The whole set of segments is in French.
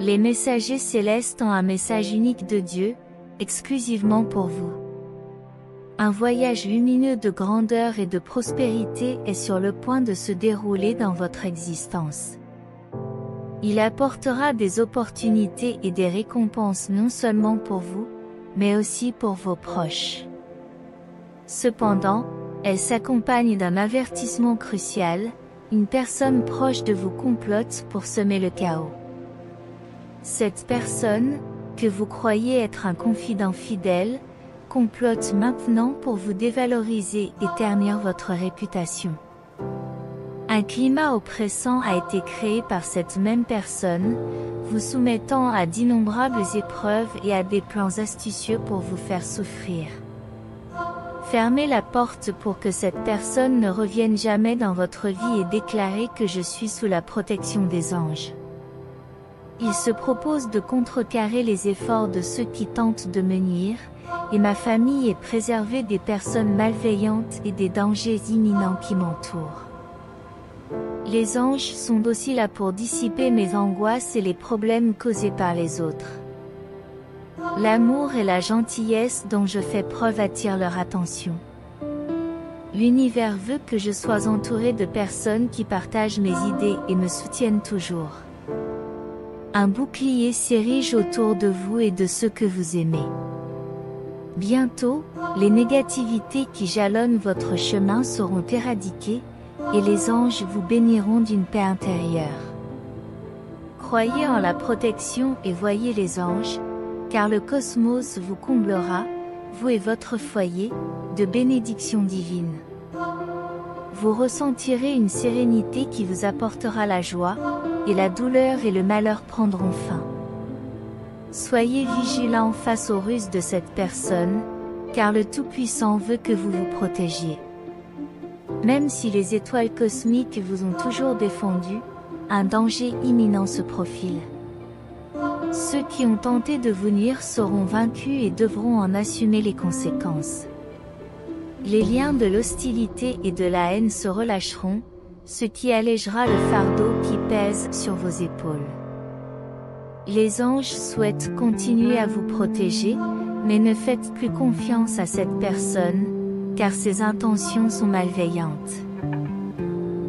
Les messagers célestes ont un message unique de Dieu, exclusivement pour vous. Un voyage lumineux de grandeur et de prospérité est sur le point de se dérouler dans votre existence. Il apportera des opportunités et des récompenses non seulement pour vous, mais aussi pour vos proches. Cependant, elle s'accompagne d'un avertissement crucial, une personne proche de vous complote pour semer le chaos. Cette personne, que vous croyez être un confident fidèle, complote maintenant pour vous dévaloriser et ternir votre réputation. Un climat oppressant a été créé par cette même personne, vous soumettant à d'innombrables épreuves et à des plans astucieux pour vous faire souffrir. Fermez la porte pour que cette personne ne revienne jamais dans votre vie et déclarez que je suis sous la protection des anges. Il se propose de contrecarrer les efforts de ceux qui tentent de me nuire, et ma famille est préservée des personnes malveillantes et des dangers imminents qui m'entourent. Les anges sont aussi là pour dissiper mes angoisses et les problèmes causés par les autres. L'amour et la gentillesse dont je fais preuve attirent leur attention. L'univers veut que je sois entouré de personnes qui partagent mes idées et me soutiennent toujours. Un bouclier s'érige autour de vous et de ceux que vous aimez. Bientôt, les négativités qui jalonnent votre chemin seront éradiquées, et les anges vous béniront d'une paix intérieure. Croyez en la protection et voyez les anges, car le cosmos vous comblera, vous et votre foyer, de bénédictions divines. Vous ressentirez une sérénité qui vous apportera la joie, et la douleur et le malheur prendront fin. Soyez vigilants face aux ruses de cette personne, car le Tout-Puissant veut que vous vous protégiez. Même si les étoiles cosmiques vous ont toujours défendu, un danger imminent se profile. Ceux qui ont tenté de vous nuire seront vaincus et devront en assumer les conséquences. Les liens de l'hostilité et de la haine se relâcheront, ce qui allégera le fardeau qui pèse sur vos épaules. Les anges souhaitent continuer à vous protéger, mais ne faites plus confiance à cette personne, car ses intentions sont malveillantes.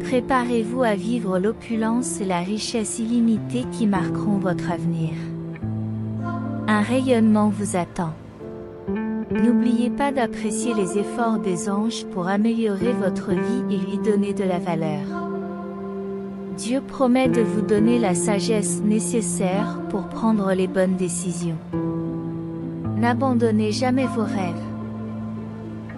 Préparez-vous à vivre l'opulence et la richesse illimitée qui marqueront votre avenir. Un rayonnement vous attend. N'oubliez pas d'apprécier les efforts des anges pour améliorer votre vie et lui donner de la valeur. Dieu promet de vous donner la sagesse nécessaire pour prendre les bonnes décisions. N'abandonnez jamais vos rêves.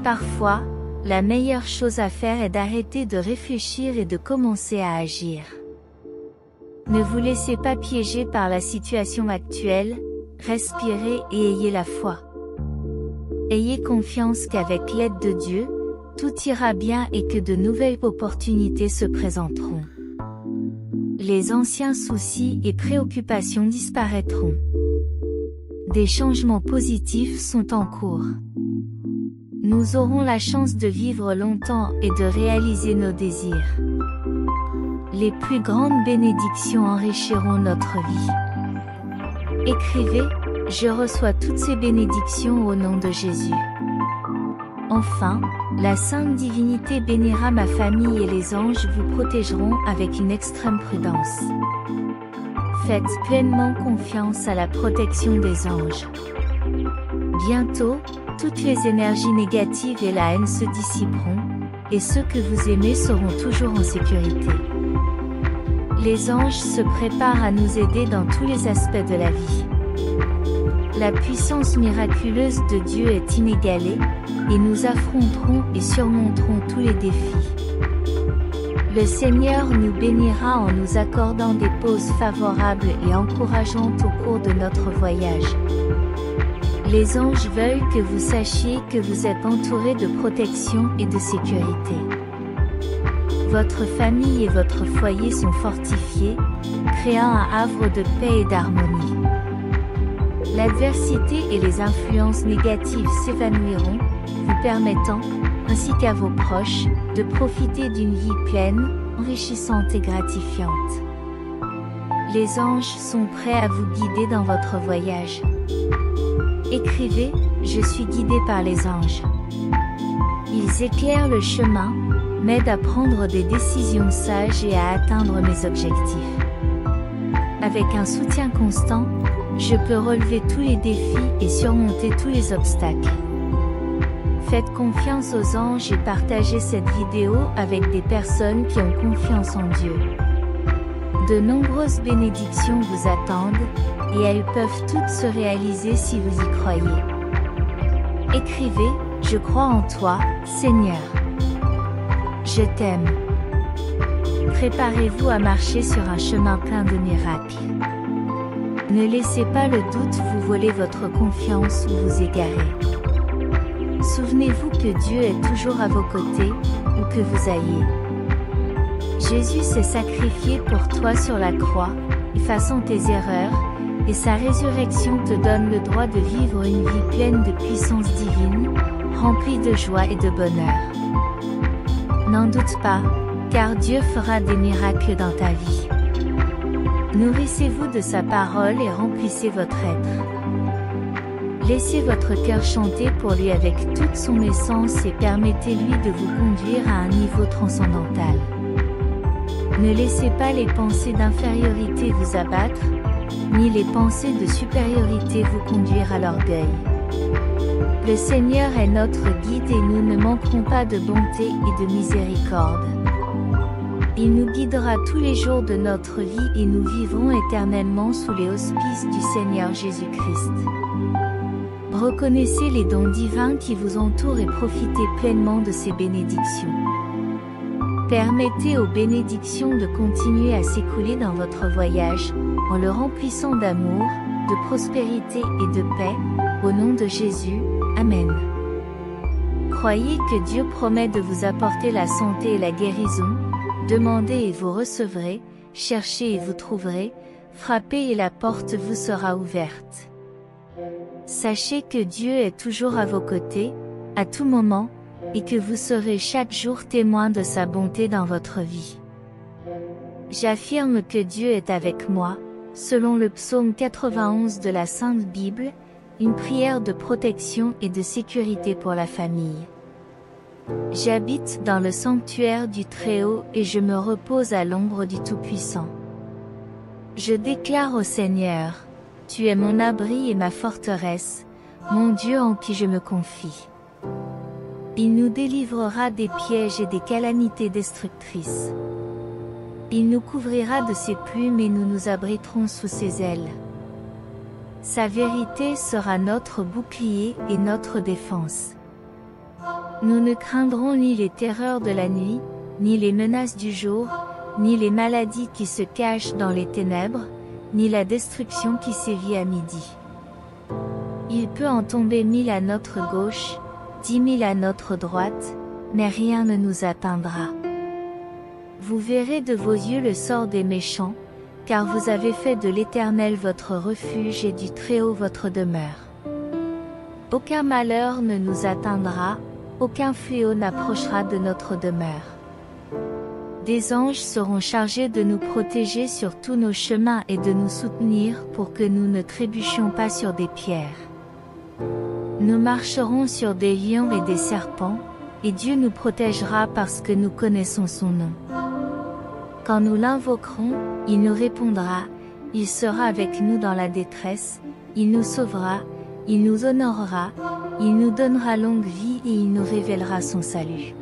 Parfois, la meilleure chose à faire est d'arrêter de réfléchir et de commencer à agir. Ne vous laissez pas piéger par la situation actuelle, respirez et ayez la foi. Ayez confiance qu'avec l'aide de Dieu, tout ira bien et que de nouvelles opportunités se présenteront. Les anciens soucis et préoccupations disparaîtront. Des changements positifs sont en cours. Nous aurons la chance de vivre longtemps et de réaliser nos désirs. Les plus grandes bénédictions enrichiront notre vie. Écrivez, je reçois toutes ces bénédictions au nom de Jésus. Enfin, la Sainte Divinité bénira ma famille et les anges vous protégeront avec une extrême prudence. Faites pleinement confiance à la protection des anges. Bientôt, toutes les énergies négatives et la haine se dissiperont, et ceux que vous aimez seront toujours en sécurité. Les anges se préparent à nous aider dans tous les aspects de la vie. La puissance miraculeuse de Dieu est inégalée, et nous affronterons et surmonterons tous les défis. Le Seigneur nous bénira en nous accordant des pauses favorables et encourageantes au cours de notre voyage. Les anges veulent que vous sachiez que vous êtes entouré de protection et de sécurité. Votre famille et votre foyer sont fortifiés, créant un havre de paix et d'harmonie. L'adversité et les influences négatives s'évanouiront, vous permettant, ainsi qu'à vos proches, de profiter d'une vie pleine, enrichissante et gratifiante. Les anges sont prêts à vous guider dans votre voyage. Écrivez, je suis guidé par les anges. Ils éclairent le chemin, m'aident à prendre des décisions sages et à atteindre mes objectifs. Avec un soutien constant, je peux relever tous les défis et surmonter tous les obstacles. Faites confiance aux anges et partagez cette vidéo avec des personnes qui ont confiance en Dieu. De nombreuses bénédictions vous attendent, et elles peuvent toutes se réaliser si vous y croyez. Écrivez, je crois en toi, Seigneur. Je t'aime. Préparez-vous à marcher sur un chemin plein de miracles. Ne laissez pas le doute vous voler votre confiance ou vous égarer. Souvenez-vous que Dieu est toujours à vos côtés, où que vous ayez. Jésus s'est sacrifié pour toi sur la croix, effaçant tes erreurs, et sa résurrection te donne le droit de vivre une vie pleine de puissance divine, remplie de joie et de bonheur. N'en doute pas, car Dieu fera des miracles dans ta vie. Nourrissez-vous de sa parole et remplissez votre être. Laissez votre cœur chanter pour lui avec toute son essence et permettez-lui de vous conduire à un niveau transcendantal. Ne laissez pas les pensées d'infériorité vous abattre, ni les pensées de supériorité vous conduire à l'orgueil. Le Seigneur est notre guide et nous ne manquerons pas de bonté et de miséricorde. Il nous guidera tous les jours de notre vie et nous vivrons éternellement sous les auspices du Seigneur Jésus-Christ. Reconnaissez les dons divins qui vous entourent et profitez pleinement de ces bénédictions. Permettez aux bénédictions de continuer à s'écouler dans votre voyage, en le remplissant d'amour, de prospérité et de paix, au nom de Jésus, Amen. Croyez que Dieu promet de vous apporter la santé et la guérison, demandez et vous recevrez, cherchez et vous trouverez, frappez et la porte vous sera ouverte. Sachez que Dieu est toujours à vos côtés, à tout moment, et que vous serez chaque jour témoin de sa bonté dans votre vie. J'affirme que Dieu est avec moi, selon le psaume 91 de la Sainte Bible, une prière de protection et de sécurité pour la famille. J'habite dans le sanctuaire du Très-Haut et je me repose à l'ombre du Tout-Puissant. Je déclare au Seigneur, tu es mon abri et ma forteresse, mon Dieu en qui je me confie. Il nous délivrera des pièges et des calamités destructrices. Il nous couvrira de ses plumes et nous nous abriterons sous ses ailes. Sa vérité sera notre bouclier et notre défense. Nous ne craindrons ni les terreurs de la nuit, ni les menaces du jour, ni les maladies qui se cachent dans les ténèbres, ni la destruction qui sévit à midi. Il peut en tomber 1000 à notre gauche, 10 000 à notre droite, mais rien ne nous atteindra. Vous verrez de vos yeux le sort des méchants, car vous avez fait de l'Éternel votre refuge et du Très-Haut votre demeure. Aucun malheur ne nous atteindra, aucun fléau n'approchera de notre demeure. Des anges seront chargés de nous protéger sur tous nos chemins et de nous soutenir pour que nous ne trébuchions pas sur des pierres. Nous marcherons sur des lions et des serpents, et Dieu nous protégera parce que nous connaissons son nom. Quand nous l'invoquerons, il nous répondra, il sera avec nous dans la détresse, il nous sauvera, il nous honorera, il nous donnera longue vie et il nous révélera son salut.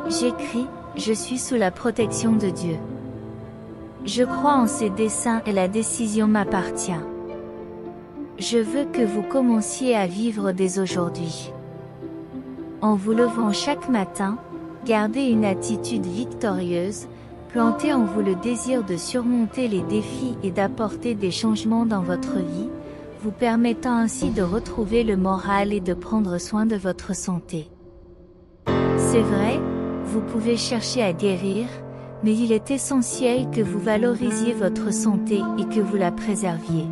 J'écris, je suis sous la protection de Dieu. Je crois en ses desseins et la décision m'appartient. Je veux que vous commenciez à vivre dès aujourd'hui. En vous levant chaque matin, gardez une attitude victorieuse, plantez en vous le désir de surmonter les défis et d'apporter des changements dans votre vie, vous permettant ainsi de retrouver le moral et de prendre soin de votre santé. C'est vrai, vous pouvez chercher à guérir, mais il est essentiel que vous valorisiez votre santé et que vous la préserviez.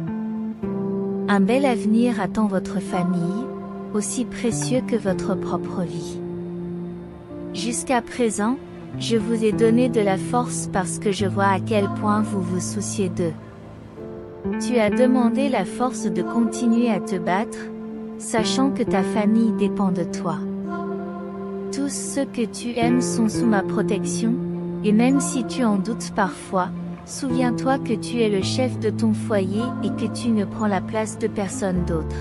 Un bel avenir attend votre famille, aussi précieux que votre propre vie. Jusqu'à présent, Je vous ai donné de la force parce que je vois à quel point vous vous souciez d'eux. Tu as demandé la force de continuer à te battre, sachant que ta famille dépend de toi. Tous ceux que tu aimes sont sous ma protection, et même si tu en doutes parfois, souviens-toi que tu es le chef de ton foyer et que tu ne prends la place de personne d'autre.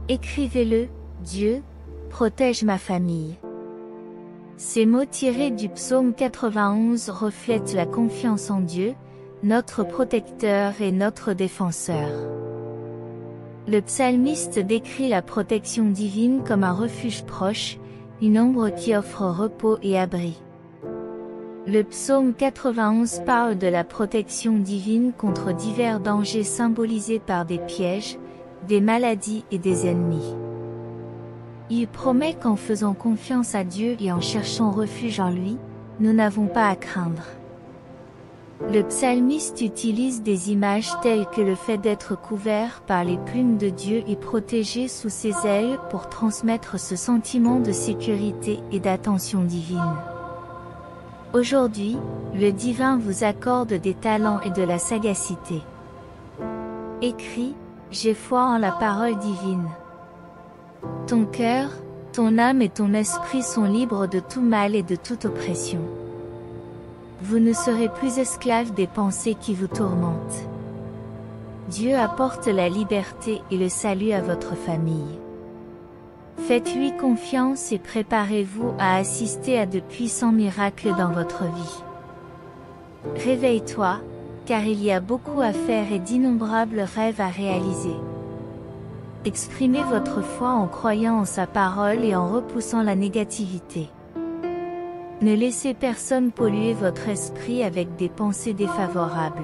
Écrivez-le, Dieu, protège ma famille. Ces mots tirés du psaume 91 reflètent la confiance en Dieu, notre protecteur et notre défenseur. Le psalmiste décrit la protection divine comme un refuge proche, une ombre qui offre repos et abri. Le psaume 91 parle de la protection divine contre divers dangers symbolisés par des pièges, des maladies et des ennemis. Il promet qu'en faisant confiance à Dieu et en cherchant refuge en lui, nous n'avons pas à craindre. Le psalmiste utilise des images telles que le fait d'être couvert par les plumes de Dieu et protégé sous ses ailes pour transmettre ce sentiment de sécurité et d'attention divine. Aujourd'hui, le divin vous accorde des talents et de la sagacité. Écris, j'ai foi en la parole divine. Ton cœur, ton âme et ton esprit sont libres de tout mal et de toute oppression. Vous ne serez plus esclaves des pensées qui vous tourmentent. Dieu apporte la liberté et le salut à votre famille. Faites-lui confiance et préparez-vous à assister à de puissants miracles dans votre vie. Réveille-toi, car il y a beaucoup à faire et d'innombrables rêves à réaliser. Exprimez votre foi en croyant en sa parole et en repoussant la négativité. Ne laissez personne polluer votre esprit avec des pensées défavorables.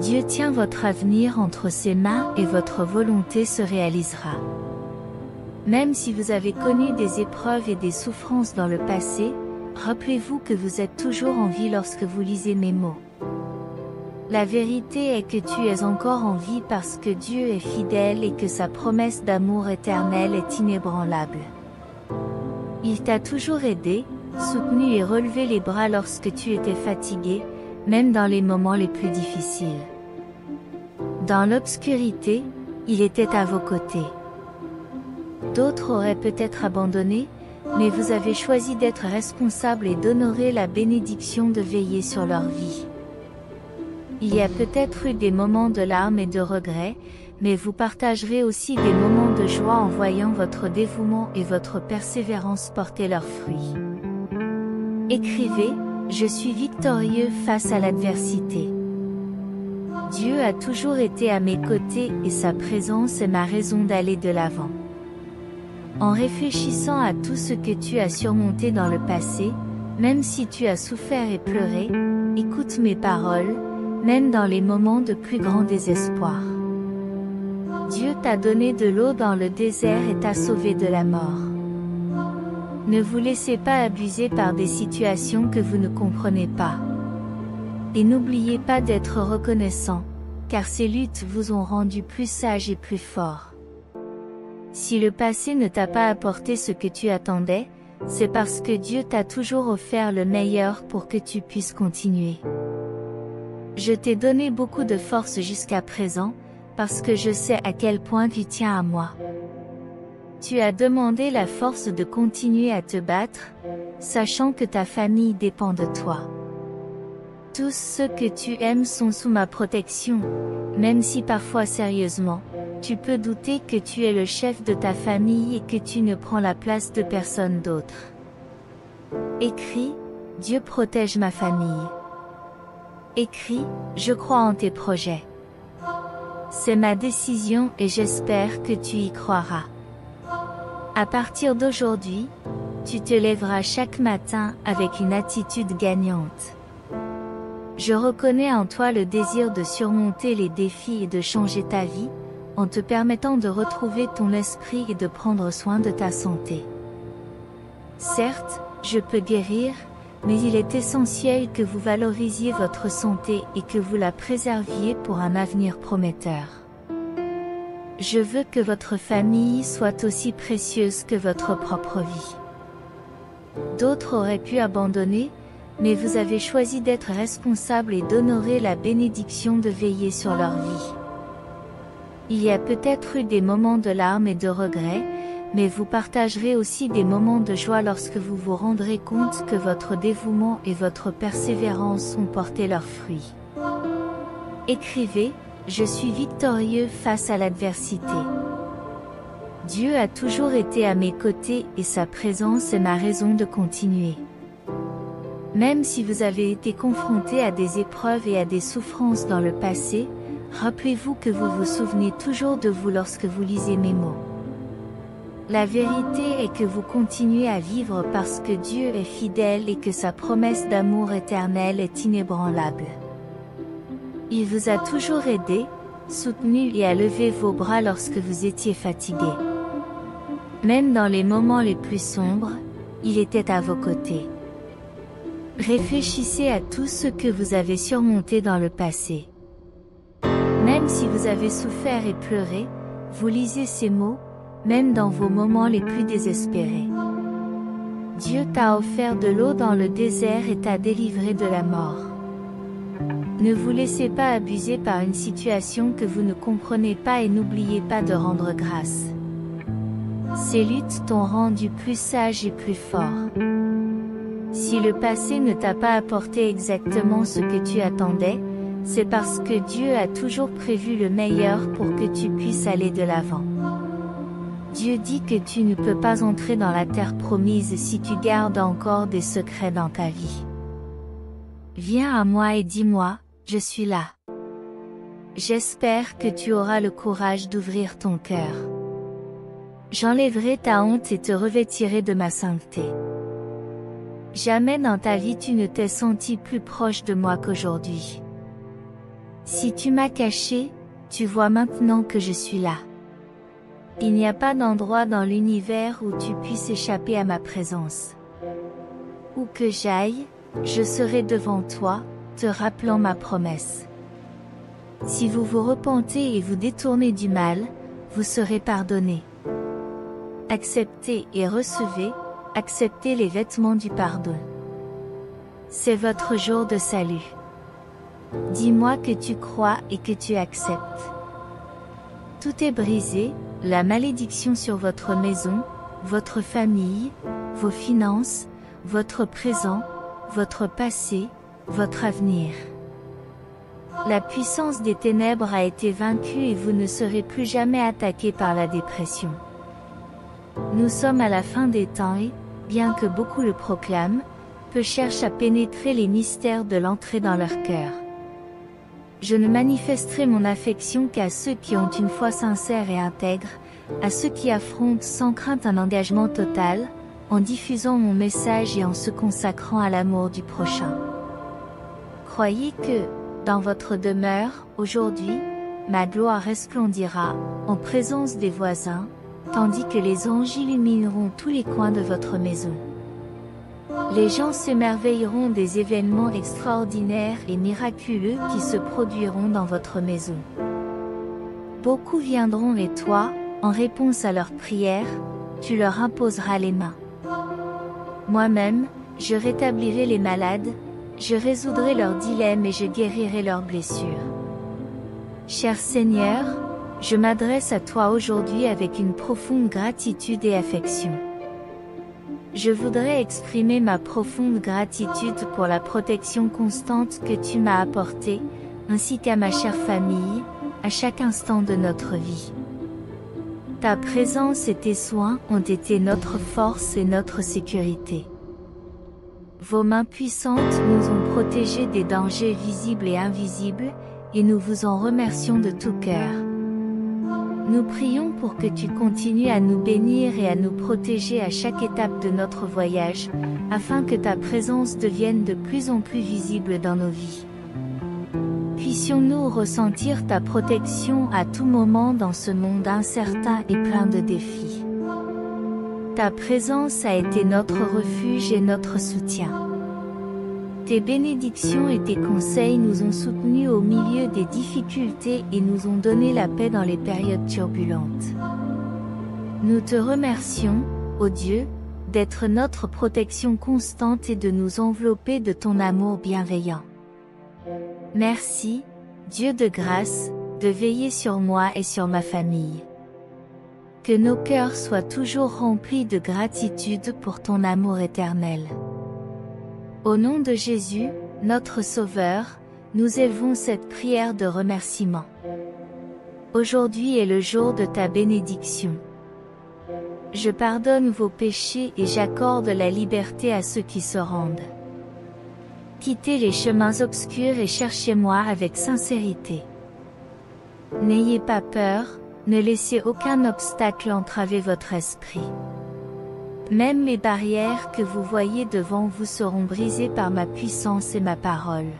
Dieu tient votre avenir entre ses mains et votre volonté se réalisera. Même si vous avez connu des épreuves et des souffrances dans le passé, rappelez-vous que vous êtes toujours en vie lorsque vous lisez mes mots. La vérité est que tu es encore en vie parce que Dieu est fidèle et que sa promesse d'amour éternel est inébranlable. Il t'a toujours aidé, soutenu et relevé les bras lorsque tu étais fatigué, même dans les moments les plus difficiles. Dans l'obscurité, il était à vos côtés. D'autres auraient peut-être abandonné, mais vous avez choisi d'être responsable et d'honorer la bénédiction de veiller sur leur vie. Il y a peut-être eu des moments de larmes et de regrets, mais vous partagerez aussi des moments de joie en voyant votre dévouement et votre persévérance porter leurs fruits. Écrivez, je suis victorieux face à l'adversité. Dieu a toujours été à mes côtés et sa présence est ma raison d'aller de l'avant. En réfléchissant à tout ce que tu as surmonté dans le passé, même si tu as souffert et pleuré, écoute mes paroles, même dans les moments de plus grand désespoir. Dieu t'a donné de l'eau dans le désert et t'a sauvé de la mort. Ne vous laissez pas abuser par des situations que vous ne comprenez pas. Et n'oubliez pas d'être reconnaissant, car ces luttes vous ont rendu plus sage et plus fort. Si le passé ne t'a pas apporté ce que tu attendais, c'est parce que Dieu t'a toujours offert le meilleur pour que tu puisses continuer. Je t'ai donné beaucoup de force jusqu'à présent, parce que je sais à quel point tu tiens à moi. Tu as demandé la force de continuer à te battre, sachant que ta famille dépend de toi. Tous ceux que tu aimes sont sous ma protection, même si parfois sérieusement, tu peux douter que tu es le chef de ta famille et que tu ne prends la place de personne d'autre. Écris, Dieu protège ma famille. Écris, je crois en tes projets. C'est ma décision et j'espère que tu y croiras. À partir d'aujourd'hui, tu te lèveras chaque matin avec une attitude gagnante. Je reconnais en toi le désir de surmonter les défis et de changer ta vie, en te permettant de retrouver ton esprit et de prendre soin de ta santé. Certes, je peux guérir, mais il est essentiel que vous valorisiez votre santé et que vous la préserviez pour un avenir prometteur. Je veux que votre famille soit aussi précieuse que votre propre vie. D'autres auraient pu abandonner, mais vous avez choisi d'être responsable et d'honorer la bénédiction de veiller sur leur vie. Il y a peut-être eu des moments de larmes et de regrets, mais vous partagerez aussi des moments de joie lorsque vous vous rendrez compte que votre dévouement et votre persévérance ont porté leurs fruits. Écrivez, je suis victorieux face à l'adversité. Dieu a toujours été à mes côtés et sa présence est ma raison de continuer. Même si vous avez été confronté à des épreuves et à des souffrances dans le passé, rappelez-vous que vous vous souvenez toujours de vous lorsque vous lisez mes mots. La vérité est que vous continuez à vivre parce que Dieu est fidèle et que sa promesse d'amour éternel est inébranlable. Il vous a toujours aidé, soutenu et a levé vos bras lorsque vous étiez fatigué. Même dans les moments les plus sombres, il était à vos côtés. Réfléchissez à tout ce que vous avez surmonté dans le passé. Même si vous avez souffert et pleuré, vous lisez ces mots, même dans vos moments les plus désespérés. Dieu t'a offert de l'eau dans le désert et t'a délivré de la mort. Ne vous laissez pas abuser par une situation que vous ne comprenez pas et n'oubliez pas de rendre grâce. Ces luttes t'ont rendu plus sage et plus fort. Si le passé ne t'a pas apporté exactement ce que tu attendais, c'est parce que Dieu a toujours prévu le meilleur pour que tu puisses aller de l'avant. Dieu dit que tu ne peux pas entrer dans la terre promise si tu gardes encore des secrets dans ta vie. Viens à moi et dis-moi, je suis là. J'espère que tu auras le courage d'ouvrir ton cœur. J'enlèverai ta honte et te revêtirai de ma sainteté. Jamais dans ta vie tu ne t'es senti plus proche de moi qu'aujourd'hui. Si tu m'as caché, tu vois maintenant que je suis là. Il n'y a pas d'endroit dans l'univers où tu puisses échapper à ma présence. Où que j'aille, je serai devant toi, te rappelant ma promesse. Si vous vous repentez et vous détournez du mal, vous serez pardonnés. Acceptez et recevez, acceptez les vêtements du pardon. C'est votre jour de salut. Dis-moi que tu crois et que tu acceptes. Tout est brisé, la malédiction sur votre maison, votre famille, vos finances, votre présent, votre passé, votre avenir. La puissance des ténèbres a été vaincue et vous ne serez plus jamais attaqué par la dépression. Nous sommes à la fin des temps et, bien que beaucoup le proclament, peu cherchent à pénétrer les mystères de l'entrée dans leur cœur. Je ne manifesterai mon affection qu'à ceux qui ont une foi sincère et intègre, à ceux qui affrontent sans crainte un engagement total, en diffusant mon message et en se consacrant à l'amour du prochain. Croyez que, dans votre demeure, aujourd'hui, ma gloire resplendira, en présence des voisins, tandis que les anges illumineront tous les coins de votre maison. Les gens s'émerveilleront des événements extraordinaires et miraculeux qui se produiront dans votre maison. Beaucoup viendront et toi, en réponse à leurs prières, tu leur imposeras les mains. Moi-même, je rétablirai les malades, je résoudrai leurs dilemmes et je guérirai leurs blessures. Cher Seigneur, je m'adresse à toi aujourd'hui avec une profonde gratitude et affection. Je voudrais exprimer ma profonde gratitude pour la protection constante que tu m'as apportée, ainsi qu'à ma chère famille, à chaque instant de notre vie. Ta présence et tes soins ont été notre force et notre sécurité. Vos mains puissantes nous ont protégés des dangers visibles et invisibles, et nous vous en remercions de tout cœur. Nous prions pour que tu continues à nous bénir et à nous protéger à chaque étape de notre voyage, afin que ta présence devienne de plus en plus visible dans nos vies. Puissions-nous ressentir ta protection à tout moment dans ce monde incertain et plein de défis. Ta présence a été notre refuge et notre soutien. Tes bénédictions et tes conseils nous ont soutenus au milieu des difficultés et nous ont donné la paix dans les périodes turbulentes. Nous te remercions, ô Dieu, d'être notre protection constante et de nous envelopper de ton amour bienveillant. Merci, Dieu de grâce, de veiller sur moi et sur ma famille. Que nos cœurs soient toujours remplis de gratitude pour ton amour éternel. Au nom de Jésus, notre Sauveur, nous élevons cette prière de remerciement. Aujourd'hui est le jour de ta bénédiction. Je pardonne vos péchés et j'accorde la liberté à ceux qui se rendent. Quittez les chemins obscurs et cherchez-moi avec sincérité. N'ayez pas peur, ne laissez aucun obstacle entraver votre esprit. Même les barrières que vous voyez devant vous seront brisées par ma puissance et ma parole.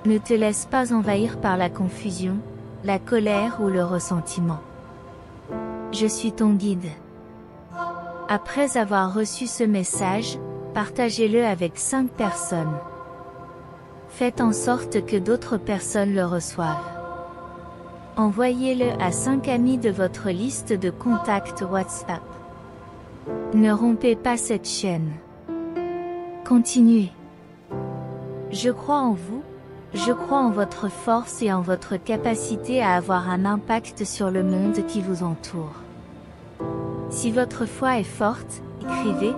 Ne te laisse pas envahir par la confusion, la colère ou le ressentiment. Je suis ton guide. Après avoir reçu ce message, partagez-le avec 5 personnes. Faites en sorte que d'autres personnes le reçoivent. Envoyez-le à 5 amis de votre liste de contacts WhatsApp. Ne rompez pas cette chaîne. Continuez. Je crois en vous, je crois en votre force et en votre capacité à avoir un impact sur le monde qui vous entoure. Si votre foi est forte, écrivez,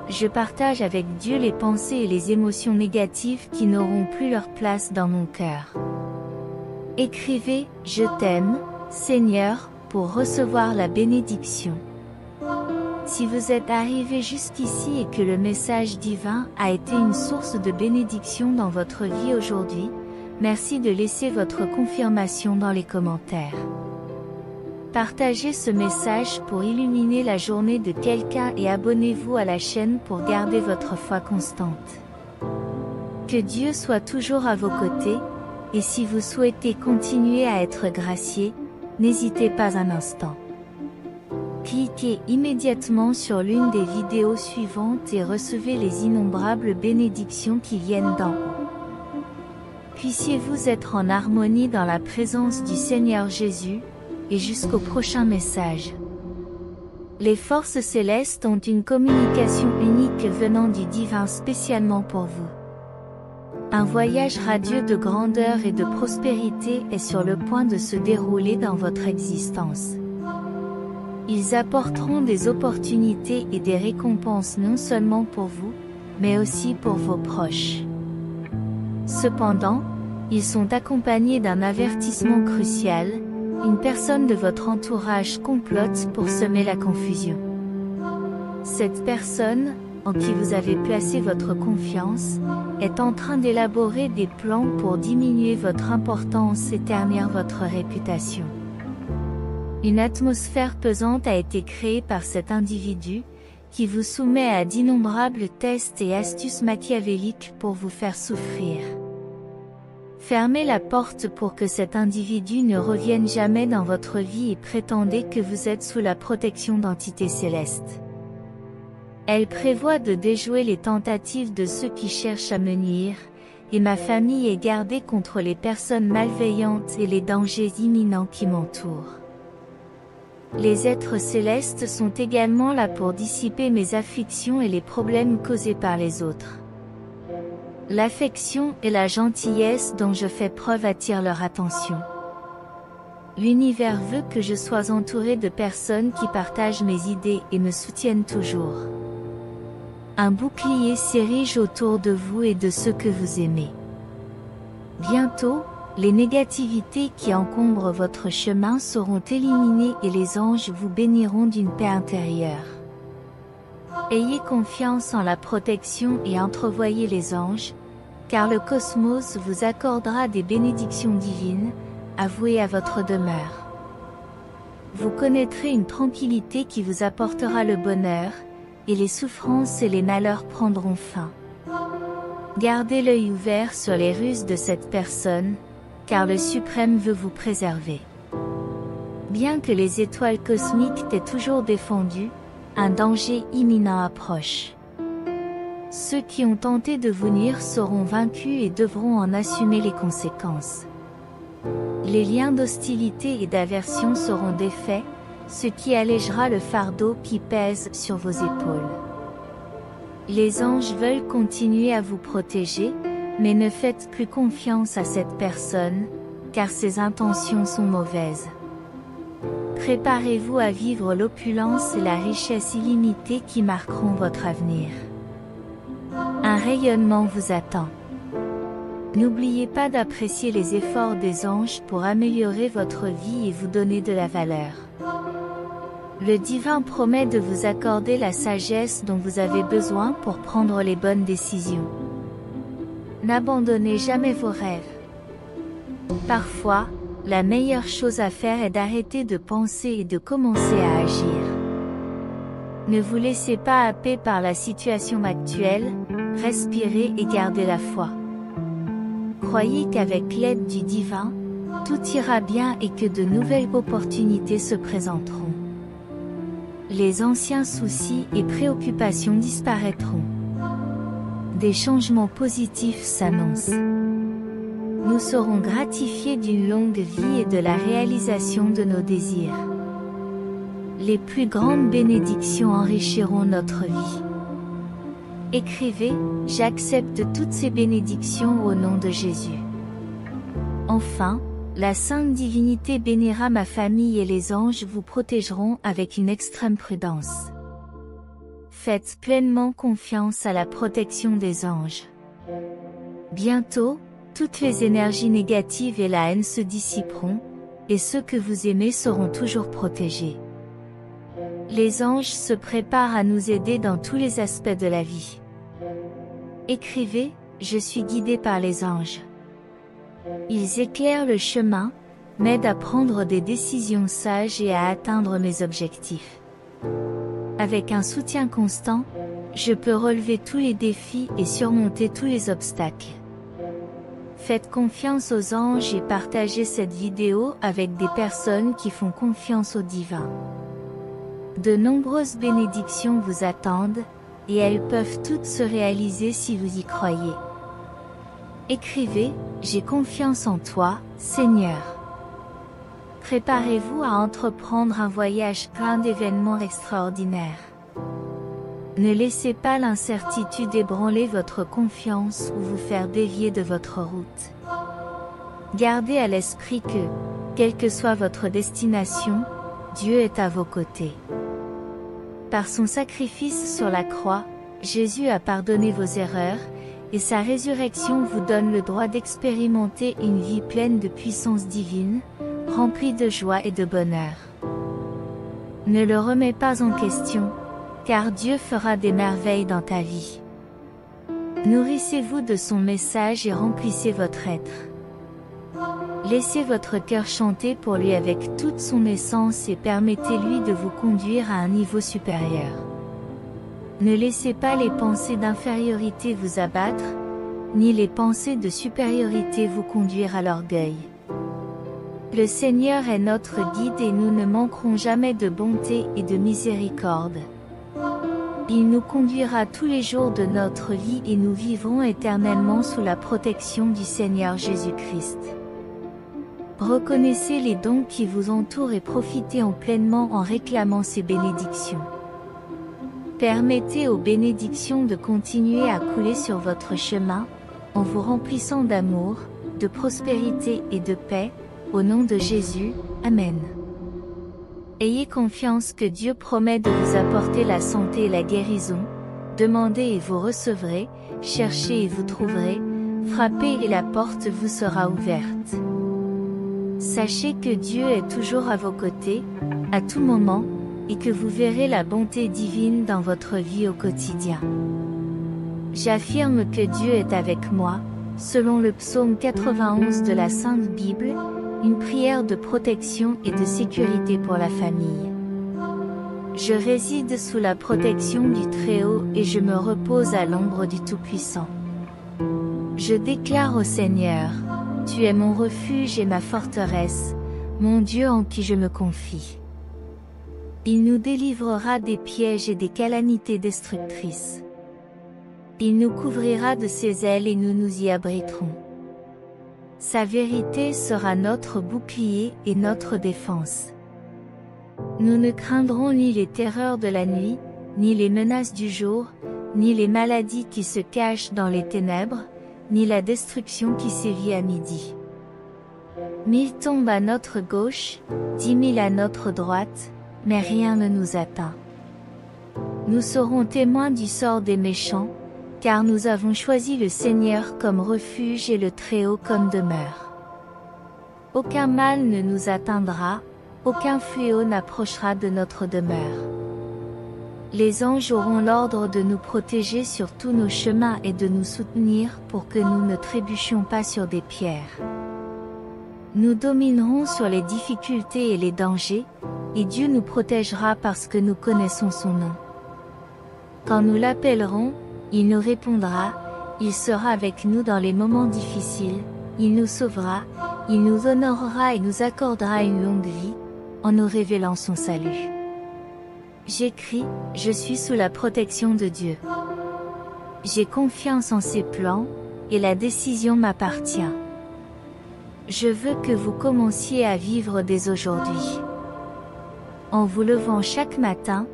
je partage avec Dieu les pensées et les émotions négatives qui n'auront plus leur place dans mon cœur. Écrivez, je t'aime, Seigneur, pour recevoir la bénédiction. Si vous êtes arrivé jusqu'ici et que le message divin a été une source de bénédiction dans votre vie aujourd'hui, merci de laisser votre confirmation dans les commentaires. Partagez ce message pour illuminer la journée de quelqu'un et abonnez-vous à la chaîne pour garder votre foi constante. Que Dieu soit toujours à vos côtés, et si vous souhaitez continuer à être gracié, n'hésitez pas un instant. Cliquez immédiatement sur l'une des vidéos suivantes et recevez les innombrables bénédictions qui viennent d'en haut. Puissiez-vous être en harmonie dans la présence du Seigneur Jésus, et jusqu'au prochain message. Les forces célestes ont une communication unique venant du divin spécialement pour vous. Un voyage radieux de grandeur et de prospérité est sur le point de se dérouler dans votre existence. Ils apporteront des opportunités et des récompenses non seulement pour vous, mais aussi pour vos proches. Cependant, ils sont accompagnés d'un avertissement crucial. Une personne de votre entourage complote pour semer la confusion. Cette personne, en qui vous avez placé votre confiance, est en train d'élaborer des plans pour diminuer votre importance et ternir votre réputation. Une atmosphère pesante a été créée par cet individu, qui vous soumet à d'innombrables tests et astuces machiavéliques pour vous faire souffrir. Fermez la porte pour que cet individu ne revienne jamais dans votre vie et prétendez que vous êtes sous la protection d'entités célestes. Elle prévoit de déjouer les tentatives de ceux qui cherchent à me nuire, et ma famille est gardée contre les personnes malveillantes et les dangers imminents qui m'entourent. Les êtres célestes sont également là pour dissiper mes afflictions et les problèmes causés par les autres. L'affection et la gentillesse dont je fais preuve attirent leur attention. L'univers veut que je sois entouré de personnes qui partagent mes idées et me soutiennent toujours. Un bouclier s'érige autour de vous et de ceux que vous aimez. Bientôt, les négativités qui encombrent votre chemin seront éliminées et les anges vous béniront d'une paix intérieure. Ayez confiance en la protection et entrevoyez les anges, car le cosmos vous accordera des bénédictions divines, avouées à votre demeure. Vous connaîtrez une tranquillité qui vous apportera le bonheur, et les souffrances et les malheurs prendront fin. Gardez l'œil ouvert sur les ruses de cette personne, car le Suprême veut vous préserver. Bien que les étoiles cosmiques t'aient toujours défendu, un danger imminent approche. Ceux qui ont tenté de vous nuire seront vaincus et devront en assumer les conséquences. Les liens d'hostilité et d'aversion seront défaits, ce qui allégera le fardeau qui pèse sur vos épaules. Les anges veulent continuer à vous protéger, mais ne faites plus confiance à cette personne, car ses intentions sont mauvaises. Préparez-vous à vivre l'opulence et la richesse illimitée qui marqueront votre avenir. Un rayonnement vous attend. N'oubliez pas d'apprécier les efforts des anges pour améliorer votre vie et vous donner de la valeur. Le divin promet de vous accorder la sagesse dont vous avez besoin pour prendre les bonnes décisions. N'abandonnez jamais vos rêves. Parfois, la meilleure chose à faire est d'arrêter de penser et de commencer à agir. Ne vous laissez pas happer par la situation actuelle, respirez et gardez la foi. Croyez qu'avec l'aide du divin, tout ira bien et que de nouvelles opportunités se présenteront. Les anciens soucis et préoccupations disparaîtront. Des changements positifs s'annoncent. Nous serons gratifiés d'une longue vie et de la réalisation de nos désirs. Les plus grandes bénédictions enrichiront notre vie. Écrivez, j'accepte toutes ces bénédictions au nom de Jésus. Enfin, la Sainte Divinité bénira ma famille et les anges vous protégeront avec une extrême prudence. Faites pleinement confiance à la protection des anges. Bientôt, toutes les énergies négatives et la haine se dissiperont, et ceux que vous aimez seront toujours protégés. Les anges se préparent à nous aider dans tous les aspects de la vie. Écrivez, je suis guidé par les anges. Ils éclairent le chemin, m'aident à prendre des décisions sages et à atteindre mes objectifs. Avec un soutien constant, je peux relever tous les défis et surmonter tous les obstacles. Faites confiance aux anges et partagez cette vidéo avec des personnes qui font confiance au divin. De nombreuses bénédictions vous attendent, et elles peuvent toutes se réaliser si vous y croyez. Écrivez, j'ai confiance en toi, Seigneur. Préparez-vous à entreprendre un voyage plein d'événements extraordinaires. Ne laissez pas l'incertitude ébranler votre confiance ou vous faire dévier de votre route. Gardez à l'esprit que, quelle que soit votre destination, Dieu est à vos côtés. Par son sacrifice sur la croix, Jésus a pardonné vos erreurs, et sa résurrection vous donne le droit d'expérimenter une vie pleine de puissance divine, remplie de joie et de bonheur. Ne le remets pas en question, car Dieu fera des merveilles dans ta vie. Nourrissez-vous de son message et remplissez votre être. Laissez votre cœur chanter pour lui avec toute son essence et permettez-lui de vous conduire à un niveau supérieur. Ne laissez pas les pensées d'infériorité vous abattre, ni les pensées de supériorité vous conduire à l'orgueil. Le Seigneur est notre guide et nous ne manquerons jamais de bonté et de miséricorde. Il nous conduira tous les jours de notre vie et nous vivrons éternellement sous la protection du Seigneur Jésus-Christ. Reconnaissez les dons qui vous entourent et profitez-en pleinement en réclamant ces bénédictions. Permettez aux bénédictions de continuer à couler sur votre chemin, en vous remplissant d'amour, de prospérité et de paix, au nom de Jésus, Amen. Ayez confiance que Dieu promet de vous apporter la santé et la guérison, demandez et vous recevrez, cherchez et vous trouverez, frappez et la porte vous sera ouverte. Sachez que Dieu est toujours à vos côtés, à tout moment, et que vous verrez la bonté divine dans votre vie au quotidien. J'affirme que Dieu est avec moi, selon le psaume 91 de la Sainte Bible, une prière de protection et de sécurité pour la famille. Je réside sous la protection du Très-Haut et je me repose à l'ombre du Tout-Puissant. Je déclare au Seigneur, tu es mon refuge et ma forteresse, mon Dieu en qui je me confie. Il nous délivrera des pièges et des calamités destructrices. Il nous couvrira de ses ailes et nous nous y abriterons. Sa vérité sera notre bouclier et notre défense. Nous ne craindrons ni les terreurs de la nuit, ni les menaces du jour, ni les maladies qui se cachent dans les ténèbres, ni la destruction qui sévit à midi. 1000 tombent à notre gauche, 10 000 à notre droite, mais rien ne nous atteint. Nous serons témoins du sort des méchants, car nous avons choisi le Seigneur comme refuge et le Très-Haut comme demeure. Aucun mal ne nous atteindra, aucun fléau n'approchera de notre demeure. Les anges auront l'ordre de nous protéger sur tous nos chemins et de nous soutenir pour que nous ne trébuchions pas sur des pierres. Nous dominerons sur les difficultés et les dangers, et Dieu nous protégera parce que nous connaissons son nom. Quand nous l'appellerons, il nous répondra, il sera avec nous dans les moments difficiles, il nous sauvera, il nous honorera et nous accordera une longue vie, en nous révélant son salut. J'écris, je suis sous la protection de Dieu. J'ai confiance en ses plans, et la décision m'appartient. Je veux que vous commenciez à vivre dès aujourd'hui. En vous levant chaque matin,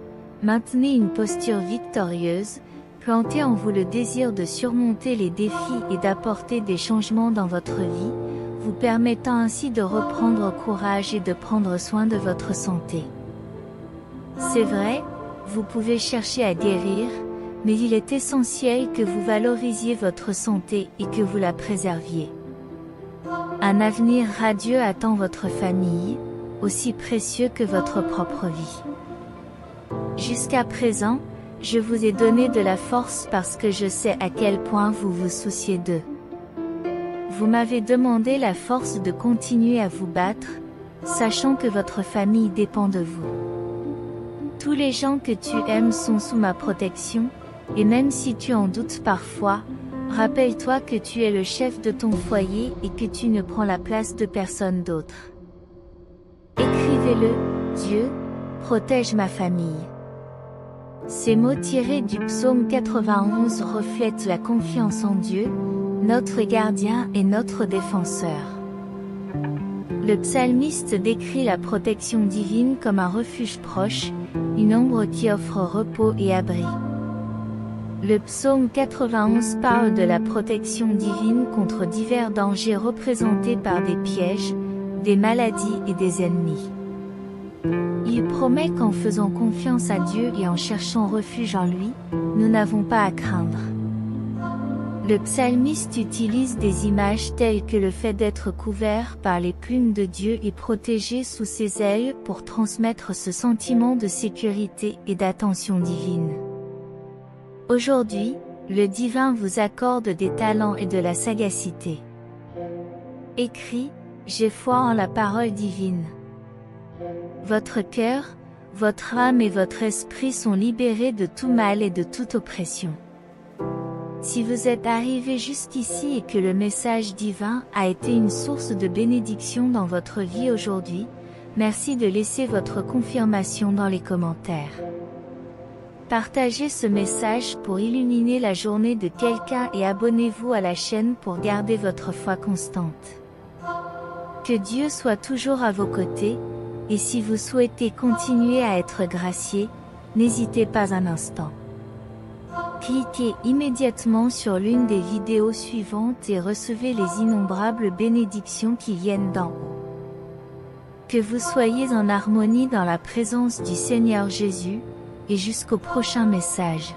maintenez une posture victorieuse, plantez en vous le désir de surmonter les défis et d'apporter des changements dans votre vie, vous permettant ainsi de reprendre courage et de prendre soin de votre santé. C'est vrai, vous pouvez chercher à guérir, mais il est essentiel que vous valorisiez votre santé et que vous la préserviez. Un avenir radieux attend votre famille, aussi précieux que votre propre vie. Jusqu'à présent, je vous ai donné de la force parce que je sais à quel point vous vous souciez d'eux. Vous m'avez demandé la force de continuer à vous battre, sachant que votre famille dépend de vous. Tous les gens que tu aimes sont sous ma protection, et même si tu en doutes parfois, rappelle-toi que tu es le chef de ton foyer et que tu ne prends la place de personne d'autre. Écrivez-le, Dieu, protège ma famille. Ces mots tirés du psaume 91 reflètent la confiance en Dieu, notre gardien et notre défenseur. Le psalmiste décrit la protection divine comme un refuge proche, une ombre qui offre repos et abri. Le psaume 91 parle de la protection divine contre divers dangers représentés par des pièges, des maladies et des ennemis. Il promet qu'en faisant confiance à Dieu et en cherchant refuge en lui, nous n'avons pas à craindre. Le psalmiste utilise des images telles que le fait d'être couvert par les plumes de Dieu et protégé sous ses ailes pour transmettre ce sentiment de sécurité et d'attention divine. Aujourd'hui, le divin vous accorde des talents et de la sagacité. Écrit, j'ai foi en la parole divine. Votre cœur, votre âme et votre esprit sont libérés de tout mal et de toute oppression. Si vous êtes arrivé jusqu'ici et que le message divin a été une source de bénédiction dans votre vie aujourd'hui, merci de laisser votre confirmation dans les commentaires. Partagez ce message pour illuminer la journée de quelqu'un et abonnez-vous à la chaîne pour garder votre foi constante. Que Dieu soit toujours à vos côtés, et si vous souhaitez continuer à être gracié, n'hésitez pas un instant. Cliquez immédiatement sur l'une des vidéos suivantes et recevez les innombrables bénédictions qui viennent d'en haut. Que vous soyez en harmonie dans la présence du Seigneur Jésus, et jusqu'au prochain message.